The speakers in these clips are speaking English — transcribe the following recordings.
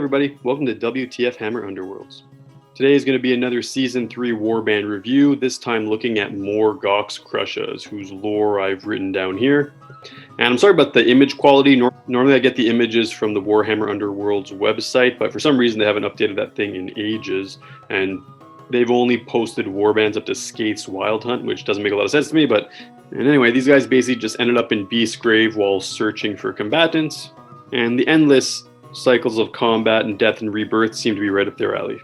everybody, welcome to WTF Hammer Underworlds. Today is going to be another Season 3 Warband review, this time looking at Morgok's Krushas, whose lore I've written down here. And I'm sorry about the image quality. Normally I get the images from the Warhammer Underworlds website, but for some reason they haven't updated that thing in ages, and they've only posted warbands up to Skate's Wild Hunt, which doesn't make a lot of sense to me, and anyway, these guys basically just ended up in Beast's Grave while searching for combatants, and the endless cycles of combat and death and rebirth seem to be right up their alley.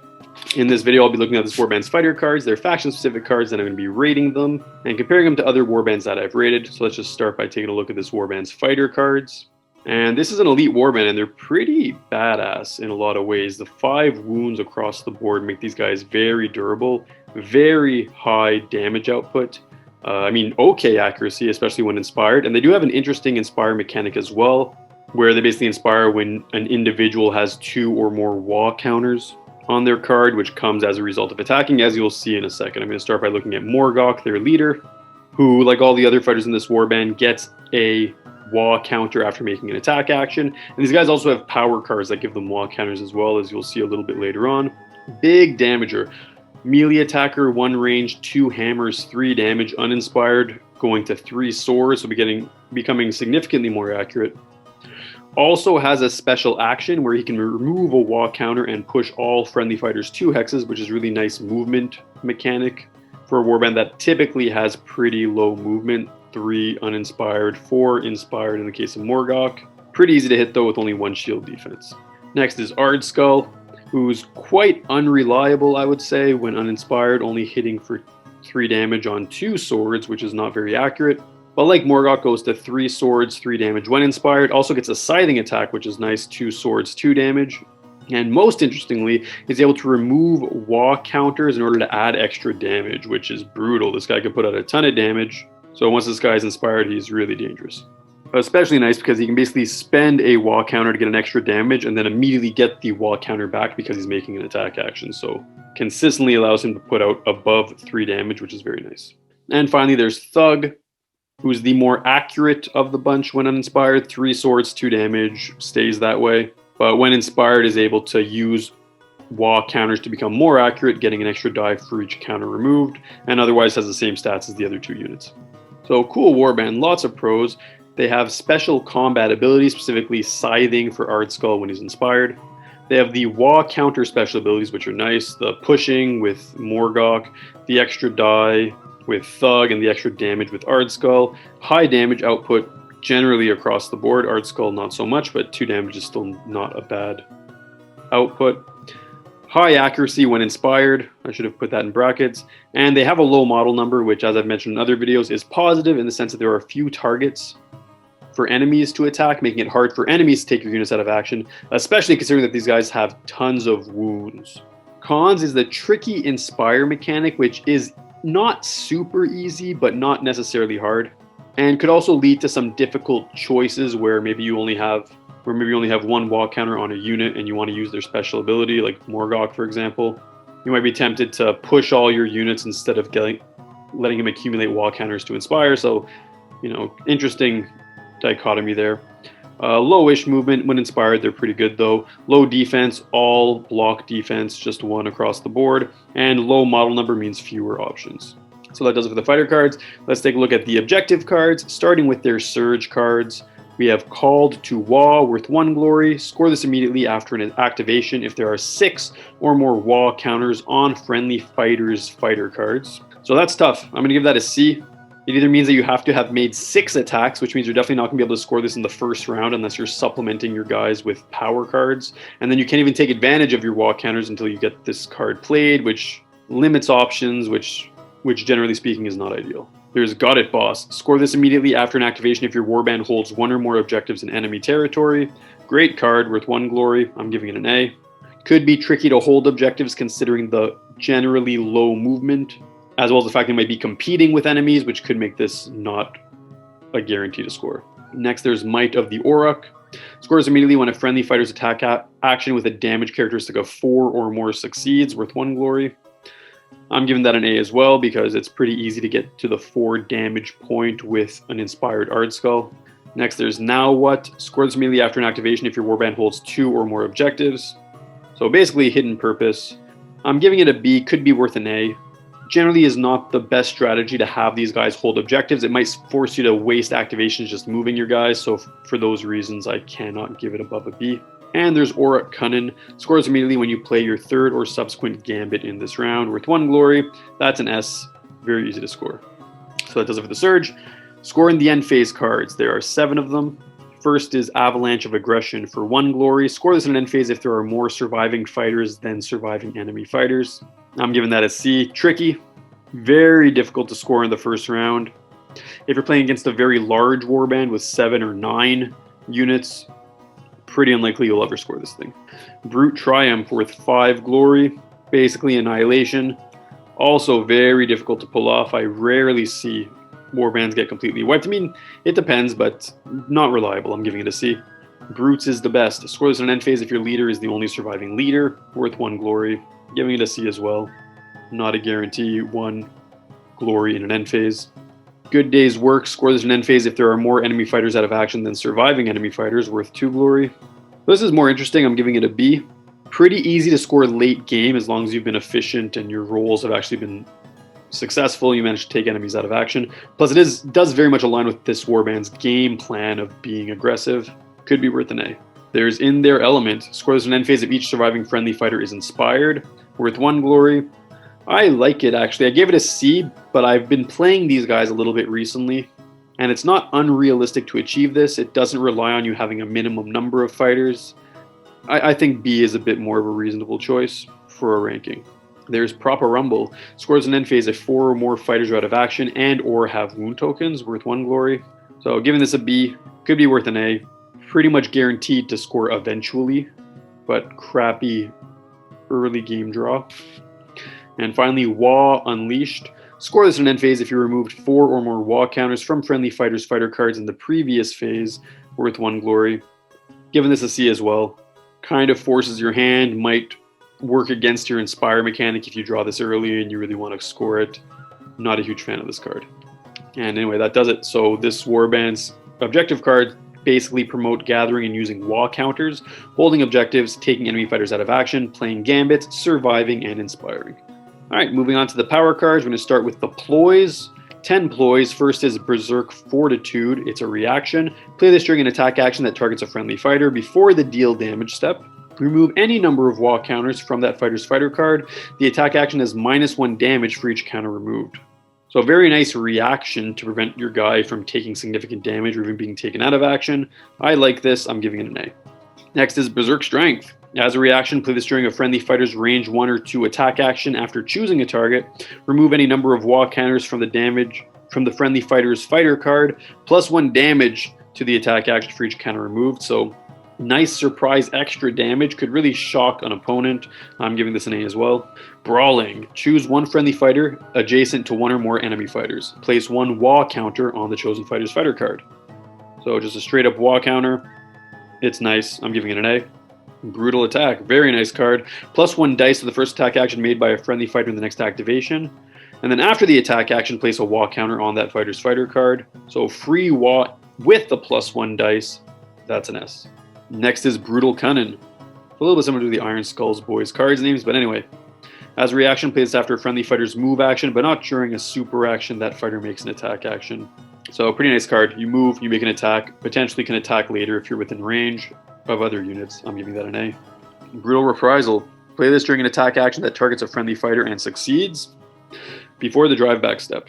In this video, I'll be looking at this warband's fighter cards, their faction-specific cards, and I'm going to be rating them and comparing them to other warbands that I've rated. So let's just start by taking a look at this warband's fighter cards. And this is an elite warband, and they're pretty badass in a lot of ways. The 5 wounds across the board make these guys very durable, very high damage output. Okay accuracy, especially when inspired. And they do have an interesting inspire mechanic as well, where they basically inspire when an individual has 2 or more wall counters on their card, which comes as a result of attacking, as you'll see in a second. I'm going to start by looking at Morgok, their leader, who, like all the other fighters in this warband, gets a wall counter after making an attack action. And these guys also have power cards that give them wall counters as well, as you'll see a little bit later on. Big damager. Melee attacker, 1 range, 2 hammers, 3 damage, uninspired, going to 3 swords, so becoming significantly more accurate. Also has a special action where he can remove a wall counter and push all friendly fighters 2 hexes, which is really nice movement mechanic for a warband that typically has pretty low movement, 3 uninspired, 4 inspired in the case of Morgok. Pretty easy to hit though with only 1 shield defense. Next is Ardskull, who's quite unreliable, I would say, when uninspired, only hitting for 3 damage on 2 swords, which is not very accurate. But like Morgok, goes to 3 swords, 3 damage when inspired. Also gets a scything attack, which is nice, 2 swords, 2 damage. And most interestingly, is able to remove wall counters in order to add extra damage, which is brutal. This guy can put out a ton of damage. So once this guy's inspired, he's really dangerous. Especially nice because he can basically spend a wall counter to get an extra damage and then immediately get the wall counter back because he's making an attack action. So consistently allows him to put out above 3 damage, which is very nice. And finally, there's Thug, who's the more accurate of the bunch when uninspired. 3 swords, 2 damage, stays that way. But when inspired is able to use wall counters to become more accurate, getting an extra die for each counter removed, and otherwise has the same stats as the other 2 units. So cool warband, lots of pros. They have special combat abilities, specifically scything for Ardskull when he's inspired. They have the wall counter special abilities, which are nice. The pushing with Morgok, the extra die with Thug, and the extra damage with Ardskull. High damage output generally across the board. Ardskull not so much, but 2 damage is still not a bad output. High accuracy when inspired. I should have put that in brackets. And they have a low model number, which, as I've mentioned in other videos, is positive in the sense that there are few targets for enemies to attack, making it hard for enemies to take your units out of action, especially considering that these guys have tons of wounds. Cons is the tricky inspire mechanic, which is not super easy, but not necessarily hard, and could also lead to some difficult choices where maybe you only have 1 wall counter on a unit and you want to use their special ability, like Morgok, for example. You might be tempted to push all your units instead of letting him accumulate wall counters to inspire. So, interesting dichotomy there. Lowish movement when inspired, they're pretty good though. Low defense, all block defense, just 1 across the board. And low model number means fewer options. So that does it for the fighter cards. Let's take a look at the objective cards, starting with their surge cards. We have Called to Wah, worth 1 glory. Score this immediately after an activation if there are 6 or more wall counters on friendly fighters' fighter cards. So that's tough. I'm going to give that a C. It either means that you have to have made 6 attacks, which means you're definitely not going to be able to score this in the first round unless you're supplementing your guys with power cards. And then you can't even take advantage of your wall counters until you get this card played, which limits options, which generally speaking is not ideal. There's Got It Boss. Score this immediately after an activation if your warband holds 1 or more objectives in enemy territory. Great card, worth 1 glory. I'm giving it an A. Could be tricky to hold objectives considering the generally low movement, as well as the fact they might be competing with enemies, which could make this not a guarantee to score. Next, there's Might of the Auroch. Scores immediately when a friendly fighter's attack action with a damage characteristic of 4 or more succeeds, worth 1 glory. I'm giving that an A as well because it's pretty easy to get to the 4 damage point with an inspired Ardskull. Next, there's Now What. Score this immediately after an activation if your warband holds 2 or more objectives. So basically hidden purpose. I'm giving it a B, could be worth an A. Generally is not the best strategy to have these guys hold objectives. It might force you to waste activations just moving your guys, so for those reasons I cannot give it above a B. And there's Aura Cunnin. Scores immediately when you play your third or subsequent gambit in this round, worth 1 glory. That's an S, very easy to score. So that does it for the Surge. Scoring the end phase cards, there are 7 of them. First is Avalanche of Aggression for 1 glory. Score this in an end phase if there are more surviving fighters than surviving enemy fighters. I'm giving that a C. Tricky. Very difficult to score in the first round. If you're playing against a very large warband with 7 or 9 units, pretty unlikely you'll ever score this thing. Brute Triumph worth 5 glory. Basically Annihilation. Also very difficult to pull off. I rarely see warbands get completely wiped. I mean, it depends, but not reliable. I'm giving it a C. Brutes is the best. Score this in an end phase if your leader is the only surviving leader, worth 1 glory. Giving it a C as well. Not a guarantee. 1 glory in an end phase. Good Day's Work. Score this in an end phase if there are more enemy fighters out of action than surviving enemy fighters, worth 2 glory. This is more interesting. I'm giving it a B. Pretty easy to score late game as long as you've been efficient and your rolls have actually been successful. You managed to take enemies out of action. Plus, it does very much align with this warband's game plan of being aggressive. Could be worth an A. There's In Their Element. Score this in an end phase if each surviving friendly fighter is inspired, worth 1 glory. I like it, actually. I gave it a C, but I've been playing these guys a little bit recently, and it's not unrealistic to achieve this. It doesn't rely on you having a minimum number of fighters. I think B is a bit more of a reasonable choice for a ranking. There's Proper Rumble. Scores an end phase if 4 or more fighters are out of action and or have wound tokens, worth 1 glory. So giving this a B, could be worth an A. Pretty much guaranteed to score eventually, but crappy early game draw. And finally, Wa Unleashed. Score this in an end phase if you removed 4 or more Wa counters from friendly fighters' fighter cards in the previous phase, worth 1 glory. Giving this a C as well. Kind of forces your hand, might work against your Inspire mechanic if you draw this early and you really want to score it. Not a huge fan of this card. And anyway, that does it. So this warband's objective cards basically promote gathering and using Wa counters, holding objectives, taking enemy fighters out of action, playing gambits, surviving, and inspiring. All right, moving on to the power cards. We're going to start with the ploys. 10 ploys. First is Berserk Fortitude. It's a reaction. Play this during an attack action that targets a friendly fighter before the deal damage step. Remove any number of Wa counters from that fighter's fighter card. The attack action has -1 damage for each counter removed. So a very nice reaction to prevent your guy from taking significant damage or even being taken out of action. I like this. I'm giving it an A. Next is Berserk Strength. As a reaction, play this during a friendly fighter's range 1 or 2 attack action after choosing a target. Remove any number of Wa counters from the friendly fighter's fighter card, +1 damage to the attack action for each counter removed. So nice surprise extra damage, could really shock an opponent. I'm giving this an A as well. Brawling. Choose 1 friendly fighter adjacent to 1 or more enemy fighters. Place 1 Wa counter on the chosen fighter's fighter card. So just a straight up Wa counter. It's nice. I'm giving it an A. Brutal Attack. Very nice card. +1 dice to the first attack action made by a friendly fighter in the next activation. And then after the attack action, place a Wa counter on that fighter's fighter card. So free Wa with the +1 dice. That's an S. Next is Brutal Cunnin. A little bit similar to the Iron Skulls boys cards names, but anyway. As a reaction, play this after a friendly fighter's move action, but not during a super action that fighter makes an attack action. So pretty nice card. You move, you make an attack, potentially can attack later if you're within range of other units. I'm giving that an A. Brutal Reprisal. Play this during an attack action that targets a friendly fighter and succeeds before the drive back step.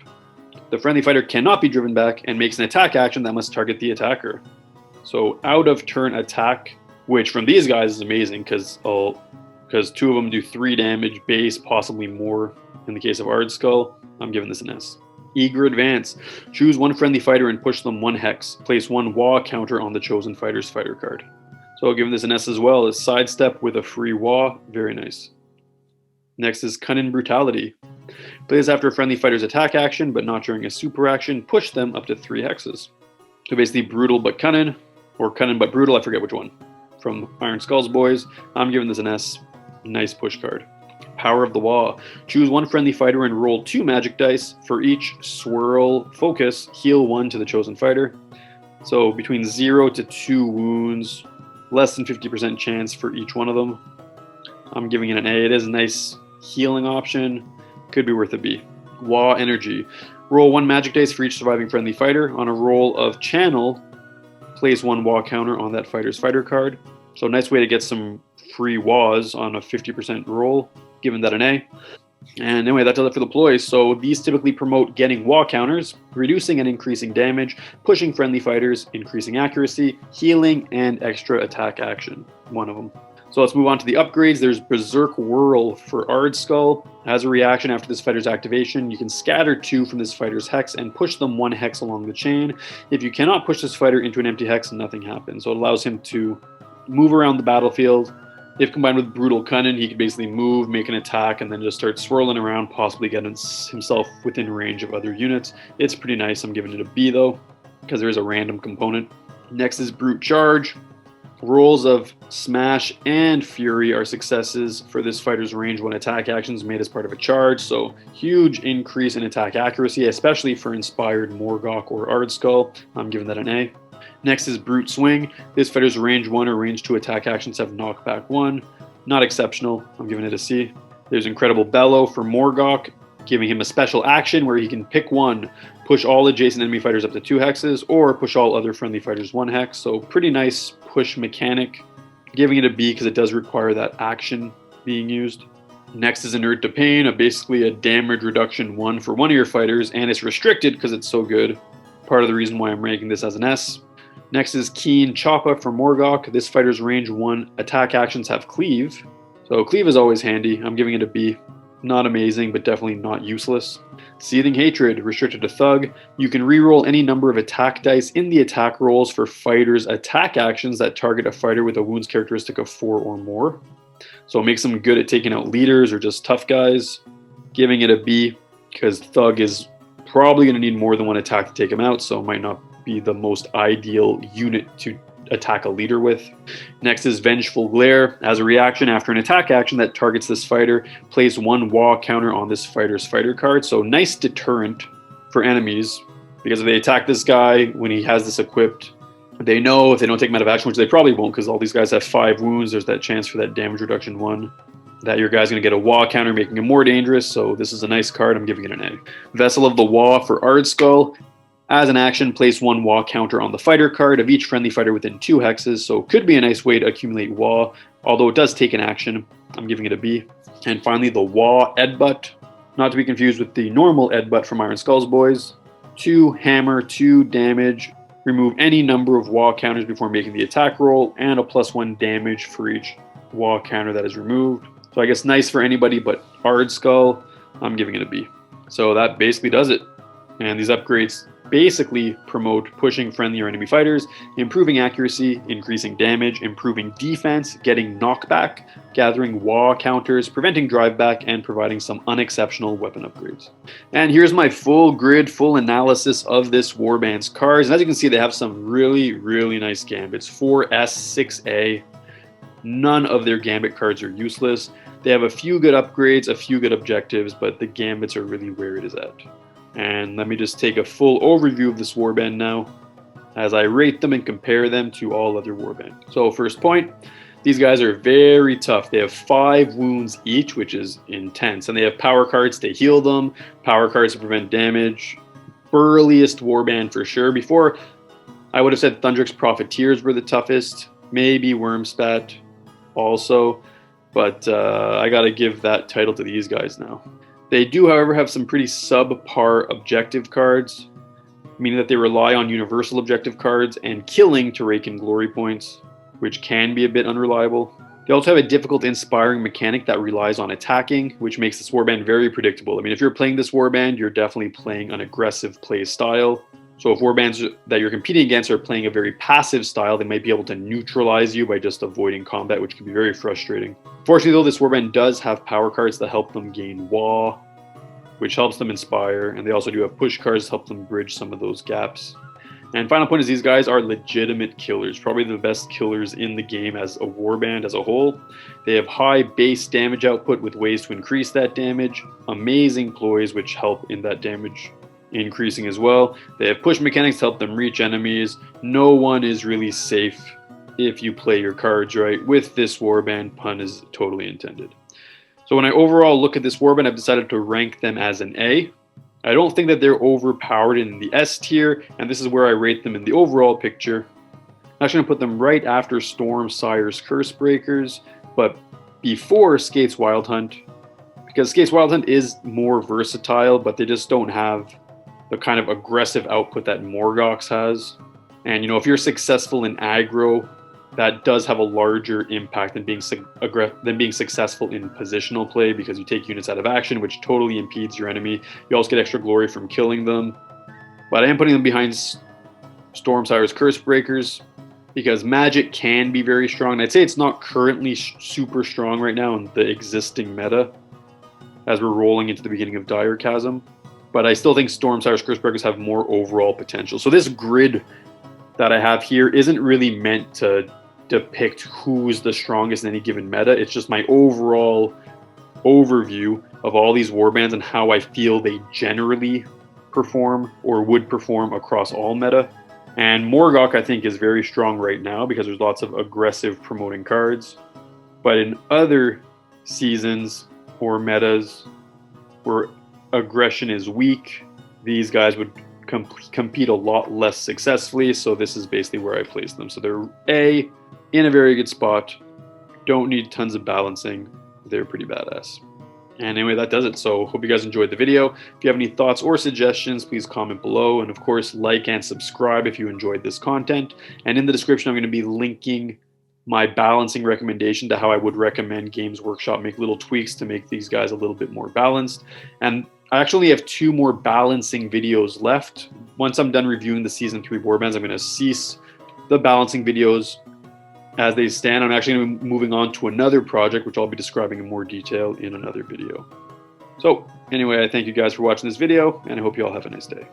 The friendly fighter cannot be driven back and makes an attack action that must target the attacker. So out of turn attack, which from these guys is amazing because 2 of them do 3 damage base, possibly more in the case of Ard Skull. I'm giving this an S. Eager Advance. Choose 1 friendly fighter and push them 1 hex. Place 1 Wa counter on the chosen fighter's fighter card. So giving this an S as well. Is sidestep with a free Wa. Very nice. Next is Cunning Brutality. Play this after a friendly fighter's attack action, but not during a super action. Push them up to 3 hexes. So basically brutal but cunning, or cunning but brutal, I forget which one. From Iron Skulls boys. I'm giving this an S. Nice push card. Power of the Wa. Choose 1 friendly fighter and roll 2 magic dice. For each swirl focus, heal 1 to the chosen fighter. So between 0 to 2 wounds, less than 50% chance for each one of them. I'm giving it an A. It is a nice healing option. Could be worth a B. Wa Energy. Roll 1 magic dice for each surviving friendly fighter. On a roll of Channel, place 1 Wa counter on that fighter's fighter card. So nice way to get some free Was on a 50% roll, giving that an A. And anyway, that does it for the ploys. So these typically promote getting Wa counters, reducing and increasing damage, pushing friendly fighters, increasing accuracy, healing, and extra attack action. One of them. So let's move on to the upgrades. There's Berserk Whirl for Ardskull. As a reaction after this fighter's activation, you can scatter 2 from this fighter's hex and push them 1 hex along the chain. If you cannot push this fighter into an empty hex, nothing happens. So it allows him to move around the battlefield. If combined with Brutal Cunning, he could basically move, make an attack, and then just start swirling around, possibly getting himself within range of other units. It's pretty nice. I'm giving it a B though, because there is a random component. Next is Brute Charge. Rolls of Smash and Fury are successes for this fighter's range 1 attack actions made as part of a charge, so huge increase in attack accuracy, especially for inspired Morgok or Ardskull. I'm giving that an A. Next is Brute Swing. This fighter's range 1 or range 2 attack actions have knockback 1. Not exceptional. I'm giving it a C. There's Incredible Bellow for Morgok, giving him a special action where he can pick 1, push all adjacent enemy fighters up to 2 hexes, or push all other friendly fighters 1 hex. So pretty nice push mechanic. Giving it a B because it does require that action being used. Next is Inert to Pain, basically a damage reduction 1 for one of your fighters, and it's restricted because it's so good. Part of the reason why I'm ranking this as an S. Next is Keen Choppa for Morgok. This fighter's range 1 attack actions have Cleave. So Cleave is always handy. I'm giving it a B. Not amazing, but definitely not useless. Seething Hatred, restricted to Thug. You can reroll any number of attack dice in the attack rolls for fighters' attack actions that target a fighter with a wounds characteristic of 4 or more. So it makes them good at taking out leaders or just tough guys. Giving it a B, because Thug is probably going to need more than 1 attack to take him out, so it might not be the most ideal unit to attack a leader with. Next is Vengeful Glare. As a reaction after an attack action that targets this fighter, place 1 Wa counter on this fighter's fighter card. So nice deterrent for enemies, because if they attack this guy when he has this equipped, they know if they don't take him out of action, which they probably won't because all these guys have 5 wounds, there's that chance for that damage reduction 1, that your guy's going to get a Wa counter, making him more dangerous. So this is a nice card. I'm giving it an A. Vessel of the Wa for Ardskull. As an action, place 1 Wa counter on the fighter card of each friendly fighter within 2 hexes, so could be a nice way to accumulate Wa, although it does take an action. I'm giving it a B. And finally, the Wa Edbutt, not to be confused with the normal Edbutt from Iron Skull's boys. 2 hammer, 2 damage, remove any number of Wa counters before making the attack roll, and a +1 damage for each Wa counter that is removed. So I guess nice for anybody but Ardskull. I'm giving it a B. So that basically does it. And these upgrades basically promote pushing friendly or enemy fighters, improving accuracy, increasing damage, improving defense, getting knockback, gathering Wa counters, preventing driveback, and providing some unexceptional weapon upgrades. And here's my full grid, full analysis of this Warband's cards. And as you can see, they have some really, really nice gambits. 4S, 6A. None of their gambit cards are useless. They have a few good upgrades, a few good objectives, but the gambits are really where it is at. And let me just take a full overview of this warband now as I rate them and compare them to all other warbands. So first point, these guys are very tough. They have 5 wounds each, which is intense. And they have power cards to heal them, power cards to prevent damage. Burliest warband for sure. Before, I would have said Thundrix Profiteers were the toughest. Maybe Wormspat also. But I got to give that title to these guys now. They do, however, have some pretty subpar objective cards, meaning that they rely on universal objective cards and killing to rake in glory points, which can be a bit unreliable. They also have a difficult inspiring mechanic that relies on attacking, which makes this warband very predictable. I mean, if you're playing this warband, you're definitely playing an aggressive play style. So if warbands that you're competing against are playing a very passive style, they might be able to neutralize you by just avoiding combat, which can be very frustrating. Fortunately, though, this warband does have power cards that help them gain Wa, which helps them inspire, and they also do have push cards to help them bridge some of those gaps. And final point is these guys are legitimate killers, probably the best killers in the game as a warband as a whole. They have high base damage output with ways to increase that damage, amazing ploys which help in that damage increasing as well. They have push mechanics to help them reach enemies. No one is really safe if you play your cards right with this warband, pun is totally intended. So when I overall look at this warband, I've decided to rank them as an A. I don't think that they're overpowered in the S tier, and this is where I rate them in the overall picture. I'm actually going to put them right after Stormsire's Cursebreakers, but before Skate's Wild Hunt, because Skate's Wild Hunt is more versatile, but they just don't have the kind of aggressive output that Morgok's has. And if you're successful in aggro, that does have a larger impact than being successful in positional play, because you take units out of action, which totally impedes your enemy. You also get extra glory from killing them. But I am putting them behind Stormsire's Cursebreakers because magic can be very strong. And I'd say it's not currently super strong right now in the existing meta as we're rolling into the beginning of Dire Chasm. But I still think Stormsire's Cursebreakers have more overall potential. So this grid that I have here isn't really meant to depict who's the strongest in any given meta. It's just my overall overview of all these warbands and how I feel they generally perform or would perform across all meta. And Morgok, I think, is very strong right now because there's lots of aggressive promoting cards. But in other seasons or metas where aggression is weak, these guys would compete a lot less successfully. So this is basically where I place them. So they're A, in a very good spot. Don't need tons of balancing. They're pretty badass. And anyway, that does it. So hope you guys enjoyed the video. If you have any thoughts or suggestions, please comment below. And of course, like and subscribe if you enjoyed this content. And in the description, I'm going to be linking my balancing recommendation to how I would recommend Games Workshop make little tweaks to make these guys a little bit more balanced. And I actually have 2 more balancing videos left. Once I'm done reviewing the Season 3 warbands, I'm going to cease the balancing videos as they stand. I'm actually going to be moving on to another project, which I'll be describing in more detail in another video. So anyway, I thank you guys for watching this video, and I hope you all have a nice day.